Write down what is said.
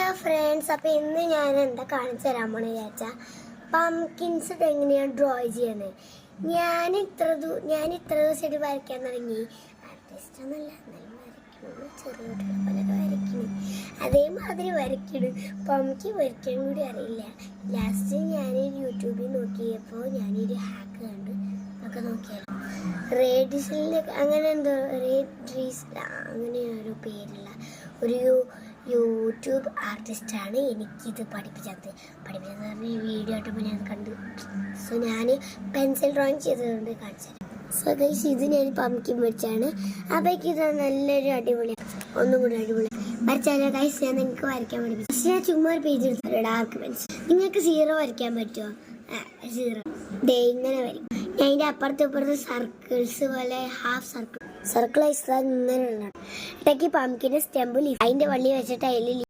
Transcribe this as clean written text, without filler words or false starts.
Hello friends, അപ്പോൾ ഇന്ന് ഞാൻ എന്താ കാണിച്ചു തരാൻ പോണെന്ന് വിചാരിച്ചാൽ പംകിൻസ് എങ്ങനെയാണ് ഡ്രോ ചെയ്യണത്. ഞാൻ ഇത്ര ദിവസമായിട്ട് വരയ്ക്കാൻ തുടങ്ങി. ആർട്ടിസ്റ്റ് ഒന്നുമല്ല, എന്നാലും വരയ്ക്കുന്നു, ചെറിയ കുട്ടികളെ പോലെയൊക്കെ വരയ്ക്കുന്നു, അതേമാതിരി വരയ്ക്കുന്നു. പംകിൻ വരയ്ക്കാൻ കൂടി അറിയില്ല. ലാസ്റ്റ് ഞാൻ യൂട്യൂബിൽ നോക്കിയപ്പോൾ ഞാനൊരു ഹാക്ക് കണ്ടു. ഒക്കെ നോക്കിയാലോ, റേഡിസിൽ അങ്ങനെ എന്തോ അങ്ങനെ ഒരു പേരുള്ള ഒരു യൂട്യൂബ് ആർട്ടിസ്റ്റാണ് എനിക്കിത് പഠിപ്പിച്ചത് പറഞ്ഞ വീഡിയോ ആയിട്ടപ്പോൾ ഞാൻ കണ്ടു. സോ ഞാൻ പെൻസിൽ ഡ്രോയിങ് ചെയ്തുകൊണ്ട് കാണിച്ചത്. സോ ഗൈസ്, ഇത് ഞാൻ പംകിൻ വരച്ചാണ്. അപ്പോഴേക്ക് ഇത് നല്ലൊരു അടിപൊളിയാണ്, ഒന്നും കൂടി അടിപൊളി വരച്ചാലോ ഗൈസ്. ഞാൻ നിങ്ങൾക്ക് വരയ്ക്കാൻ പഠിപ്പിച്ചു. ഞാൻ ചുമ്മാ ഒരു പേജ് എടുത്തു, ഡാർക്ക് പെൻസിൽ. നിങ്ങൾക്ക് 0 വരയ്ക്കാൻ പറ്റുമോ? 0 ഡേ ഇങ്ങനെ വരയ്ക്കും. ഞാൻ അതിൻ്റെ അപ്പുറത്ത് സർക്കിൾസ് പോലെ ഹാഫ് സർക്കിൾ ഐസ് ഇങ്ങനെയുള്ള ഇടയ്ക്ക് പംകിൻ്റെ സ്റ്റെമ്പ് അതിൻ്റെ വള്ളി വെച്ചിട്ട് അതിൽ